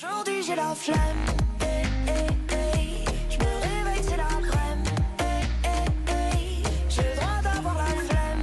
Aujourd'hui j'ai la flemme, je me réveille c'est la crème, j'ai le droit d'avoir la flemme,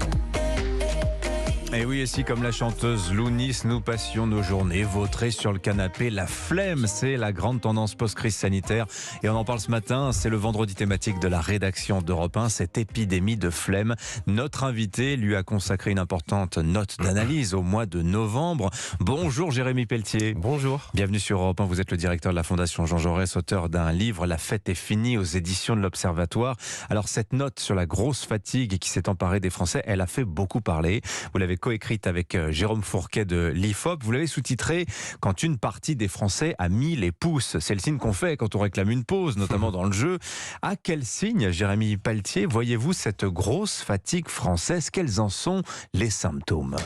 Et oui, et si comme la chanteuse Lounis, nous passions nos journées vautrées sur le canapé, la flemme, c'est la grande tendance post-crise sanitaire. Et on en parle ce matin, c'est le vendredi thématique de la rédaction d'Europe 1, cette épidémie de flemme. Notre invité lui a consacré une importante note d'analyse au mois de novembre. Bonjour Jérémy Pelletier. Bonjour. Bienvenue sur Europe 1, vous êtes le directeur de la Fondation Jean Jaurès, auteur d'un livre « La fête est finie » aux éditions de l'Observatoire. Alors cette note sur la grosse fatigue qui s'est emparée des Français, elle a fait beaucoup parler. Vous l'avez coécrite avec Jérôme Fourquet de l'IFOP. Vous l'avez sous-titré « Quand une partie des Français a mis les pouces ». C'est le signe qu'on fait quand on réclame une pause, notamment dans le jeu. À quel signe, Jérémy Pelletier, voyez-vous cette grosse fatigue française? Quels en sont les symptômes?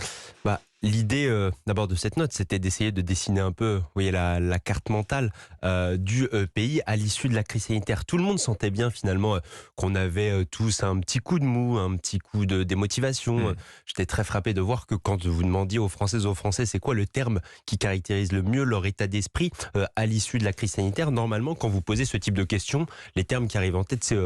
L'idée d'abord de cette note, c'était d'essayer de dessiner un peu, vous voyez, la carte mentale du pays à l'issue de la crise sanitaire. Tout le monde sentait bien finalement qu'on avait tous un petit coup de mou, un petit coup de démotivation. J'étais très frappé de voir que quand vous demandiez aux Françaises et aux Français c'est quoi le terme qui caractérise le mieux leur état d'esprit à l'issue de la crise sanitaire, normalement quand vous posez ce type de questions, les termes qui arrivent en tête c'est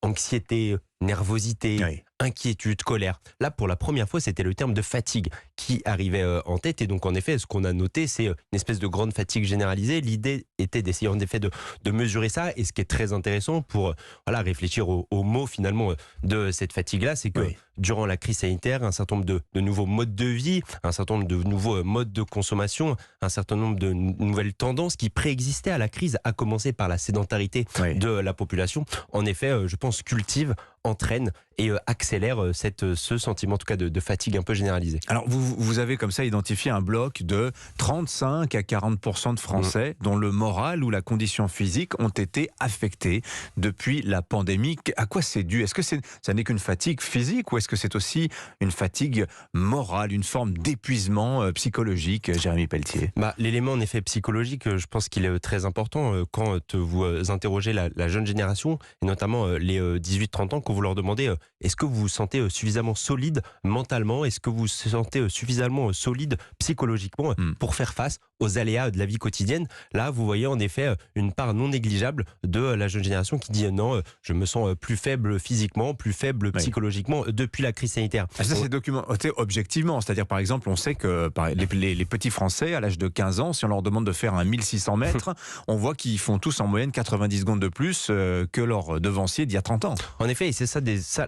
anxiété, nervosité, Oui. inquiétude, colère. Là, pour la première fois, c'était le terme de fatigue qui arrivait en tête. Et donc, en effet, ce qu'on a noté, c'est une espèce de grande fatigue généralisée. L'idée était d'essayer, en effet, de mesurer ça. Et ce qui est très intéressant pour réfléchir aux mots, finalement, de cette fatigue-là, c'est que durant la crise sanitaire, un certain nombre de nouveaux modes de vie, un certain nombre de nouveaux modes de consommation, un certain nombre de nouvelles tendances qui préexistaient à la crise, à commencer par la sédentarité de la population, en effet, je pense, cultive, entraîne et accélère ce sentiment en tout cas de fatigue un peu généralisée. Alors vous avez comme ça identifié un bloc de 35 à 40% de Français dont le moral ou la condition physique ont été affectés depuis la pandémie. À quoi c'est dû? Est-ce que ça n'est qu'une fatigue physique ou est-ce que c'est aussi une fatigue morale, une forme d'épuisement psychologique, Jérémy Pelletier? L'élément en effet psychologique, je pense qu'il est très important quand vous interrogez la jeune génération et notamment les 18-30 ans, quand vous leur demandez est-ce que vous vous sentez suffisamment solide mentalement, est-ce que vous vous sentez suffisamment solide psychologiquement pour faire face aux aléas de la vie quotidienne. Là, vous voyez en effet une part non négligeable de la jeune génération qui dit non, je me sens plus faible physiquement, plus faible psychologiquement depuis la crise sanitaire. Ça, c'est documenté objectivement. C'est-à-dire, par exemple, on sait que les petits Français, à l'âge de 15 ans, si on leur demande de faire un 1600 mètres, on voit qu'ils font tous en moyenne 90 secondes de plus que leurs devanciers d'il y a 30 ans. En effet, et c'est ça,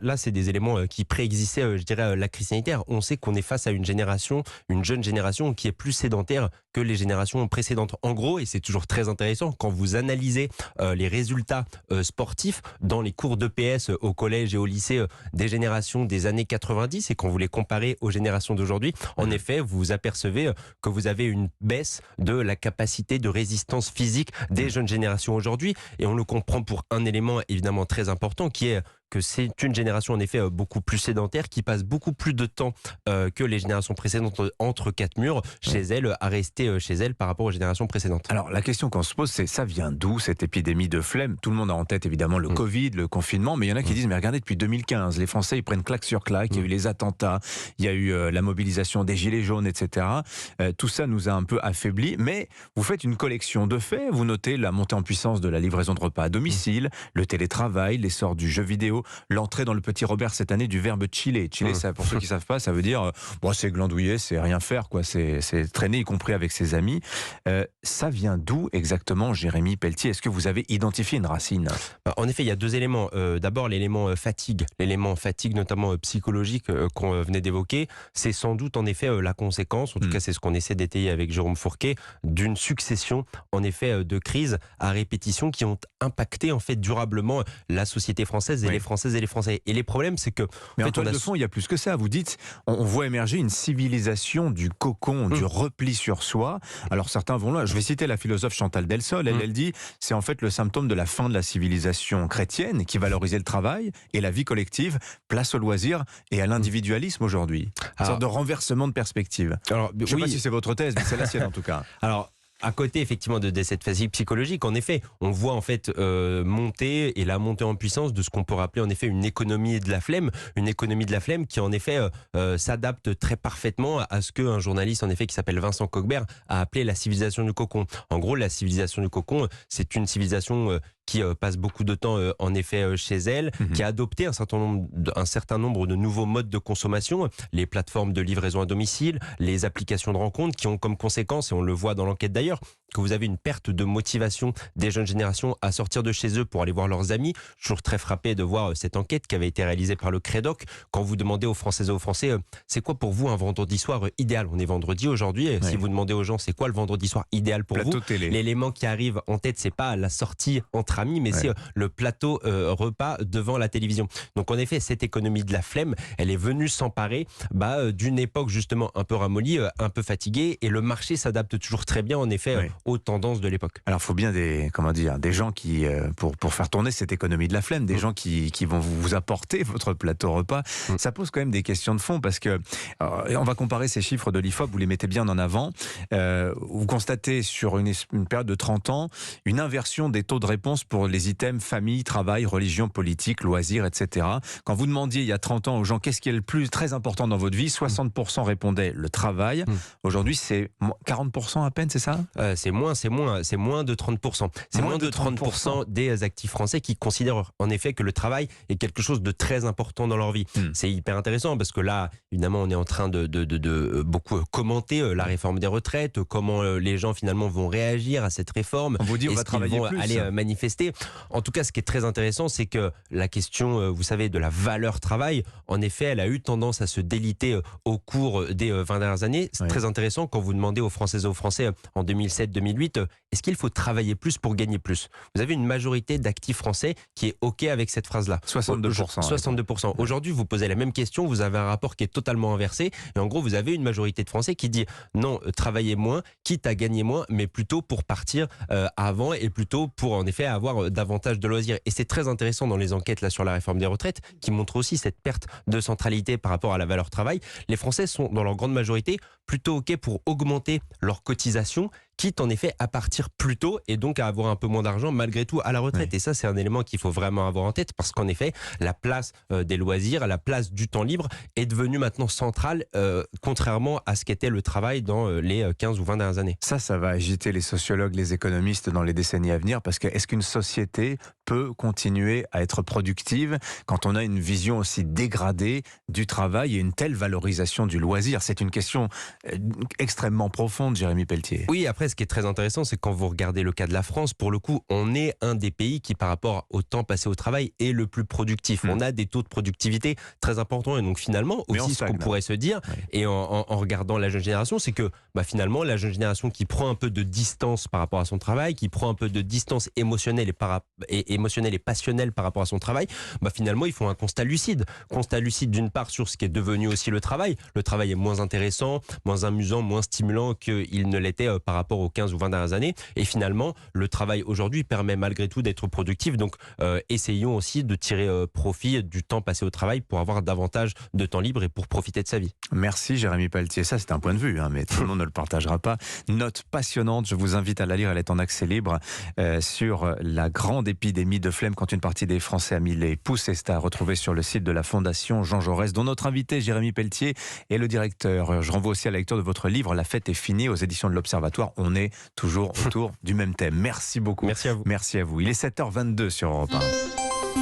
là, c'est des éléments qui préexistaient, je dirais, la crise sanitaire. On sait qu'on est face à une jeune génération qui est plus sédentaire que les générations précédentes. En gros, et c'est toujours très intéressant, quand vous analysez les résultats sportifs dans les cours d'EPS au collège et au lycée des générations des années 90 et quand vous les comparez aux générations d'aujourd'hui, en effet, vous apercevez que vous avez une baisse de la capacité de résistance physique des jeunes générations aujourd'hui. Et on le comprend pour un élément évidemment très important qui est que c'est une génération en effet beaucoup plus sédentaire qui passe beaucoup plus de temps que les générations précédentes entre quatre murs chez elle, à rester chez elle par rapport aux générations précédentes. Alors la question qu'on se pose, c'est ça vient d'où cette épidémie de flemme? Tout le monde a en tête évidemment le Covid, le confinement, mais il y en a qui disent mais regardez, depuis 2015, les Français ils prennent claque sur claque, il y a eu les attentats, il y a eu la mobilisation des gilets jaunes, etc. Tout ça nous a un peu affaiblis, mais vous faites une collection de faits, vous notez la montée en puissance de la livraison de repas à domicile, le télétravail, l'essor du jeu vidéo, l'entrée dans le petit Robert cette année du verbe chiller. Chiller, ça, pour ceux qui ne savent pas, ça veut dire c'est glandouiller, c'est rien faire, quoi. C'est traîner, y compris avec ses amis. Ça vient d'où exactement, Jérémy Pelletier? Est-ce que vous avez identifié une racine? En effet, il y a deux éléments. D'abord, l'élément fatigue notamment psychologique qu'on venait d'évoquer. C'est sans doute en effet la conséquence, en tout cas c'est ce qu'on essaie d'étayer avec Jérôme Fourquet, d'une succession en effet de crises à répétition qui ont impacté en fait durablement la société française et les Françaises et les Français. Et les problèmes, c'est que... Mais en toile de fond, il y a plus que ça. Vous dites, on voit émerger une civilisation du cocon, du repli sur soi. Alors certains vont là. Je vais citer la philosophe Chantal Delsol. Elle dit, c'est en fait le symptôme de la fin de la civilisation chrétienne qui valorisait le travail et la vie collective, place au loisir et à l'individualisme aujourd'hui. Une sorte de renversement de perspective. Alors, je ne sais pas si c'est votre thèse, mais c'est la sienne en tout cas. Alors, à côté effectivement de cette fatigue psychologique, en effet, on voit en fait monter et la montée en puissance de ce qu'on peut rappeler en effet une économie de la flemme qui en effet s'adapte très parfaitement à ce qu'un journaliste en effet qui s'appelle Vincent Kogbert a appelé la civilisation du cocon. En gros, la civilisation du cocon, c'est une civilisation qui passe beaucoup de temps en effet chez elle, qui a adopté un certain nombre de nouveaux modes de consommation, les plateformes de livraison à domicile, les applications de rencontres qui ont comme conséquence, et on le voit dans l'enquête d'ailleurs, que vous avez une perte de motivation des jeunes générations à sortir de chez eux pour aller voir leurs amis. Je suis toujours très frappé de voir cette enquête qui avait été réalisée par le Crédoc. Quand vous demandez aux Françaises et aux Français, c'est quoi pour vous un vendredi soir idéal? On est vendredi aujourd'hui. Oui. Si vous demandez aux gens, c'est quoi le vendredi soir idéal pour plateau vous? Télé. L'élément qui arrive en tête, c'est pas la sortie entre amis, mais c'est le plateau repas devant la télévision. Donc en effet, cette économie de la flemme, elle est venue s'emparer d'une époque justement un peu ramollie, un peu fatiguée, et le marché s'adapte toujours très bien en effet aux tendances de l'époque. Alors il faut bien des gens qui, pour faire tourner cette économie de la flemme, des gens qui vont vous apporter votre plateau repas. Ça pose quand même des questions de fond parce que on va comparer ces chiffres de l'IFOP, vous les mettez bien en avant. Vous constatez sur une période de 30 ans une inversion des taux de réponse pour les items famille, travail, religion, politique, loisirs, etc. Quand vous demandiez il y a 30 ans aux gens qu'est-ce qui est le plus très important dans votre vie, 60% répondaient le travail. Aujourd'hui, c'est 40% à peine, c'est ça? C'est moins de 30%. C'est moins de 30% des actifs français qui considèrent en effet que le travail est quelque chose de très important dans leur vie. C'est hyper intéressant parce que là, évidemment, on est en train de beaucoup commenter la réforme des retraites, comment les gens finalement vont réagir à cette réforme. On vous dit on va travailler vont plus. Aller manifester. En tout cas, ce qui est très intéressant, c'est que la question, vous savez, de la valeur travail, en effet, elle a eu tendance à se déliter au cours des 20 dernières années. C'est très intéressant quand vous demandez aux Françaises et aux Français en 2007-2008, est-ce qu'il faut travailler plus pour gagner plus? Vous avez une majorité d'actifs français qui est OK avec cette phrase-là. 62%. 62%. Aujourd'hui, vous posez la même question, vous avez un rapport qui est totalement inversé. Et en gros, vous avez une majorité de Français qui dit non, travaillez moins, quitte à gagner moins, mais plutôt pour partir avant et plutôt pour en effet avoir davantage de loisirs. Et c'est très intéressant dans les enquêtes là sur la réforme des retraites qui montrent aussi cette perte de centralité par rapport à la valeur travail. Les Français sont dans leur grande majorité plutôt OK pour augmenter leurs cotisations, quitte en effet à partir plus tôt et donc à avoir un peu moins d'argent malgré tout à la retraite. Et ça, c'est un élément qu'il faut vraiment avoir en tête parce qu'en effet, la place des loisirs, la place du temps libre est devenue maintenant centrale, contrairement à ce qu'était le travail dans les 15 ou 20 dernières années. Ça va agiter les sociologues, les économistes dans les décennies à venir parce que est-ce qu'une société peut continuer à être productive quand on a une vision aussi dégradée du travail et une telle valorisation du loisir? C'est une question extrêmement profonde, Jérémy Pelletier. Oui, après, ce qui est très intéressant, c'est quand vous regardez le cas de la France, pour le coup, on est un des pays qui, par rapport au temps passé au travail, est le plus productif. On a des taux de productivité très importants. Et donc, finalement, aussi, ce qu'on pourrait se dire, et en regardant la jeune génération, c'est que, finalement, la jeune génération qui prend un peu de distance par rapport à son travail, qui prend un peu de distance émotionnelle et passionnelle par rapport à son travail, finalement, ils font un constat lucide. Constat lucide, d'une part, sur ce qui est devenu aussi le travail. Le travail est moins intéressant, moins amusant, moins stimulant qu'il ne l'était par rapport aux 15 ou 20 dernières années. Et finalement, le travail aujourd'hui permet malgré tout d'être productif. Donc, essayons aussi de tirer profit du temps passé au travail pour avoir davantage de temps libre et pour profiter de sa vie. Merci Jérémy Pelletier. Ça, c'est un point de vue, mais tout le monde ne le partagera pas. Note passionnante, je vous invite à la lire, elle est en accès libre, sur la grande épidémie de flemme quand une partie des Français a mis les pouces. Et c'est à retrouver sur le site de la Fondation Jean Jaurès, dont notre invité, Jérémy Pelletier, est le directeur. Je renvoie aussi à la lecture de votre livre, La fête est finie, aux éditions de l'Observatoire. On est toujours autour du même thème. Merci beaucoup. Merci à vous. Merci à vous. Il est 7h22 sur Europe 1.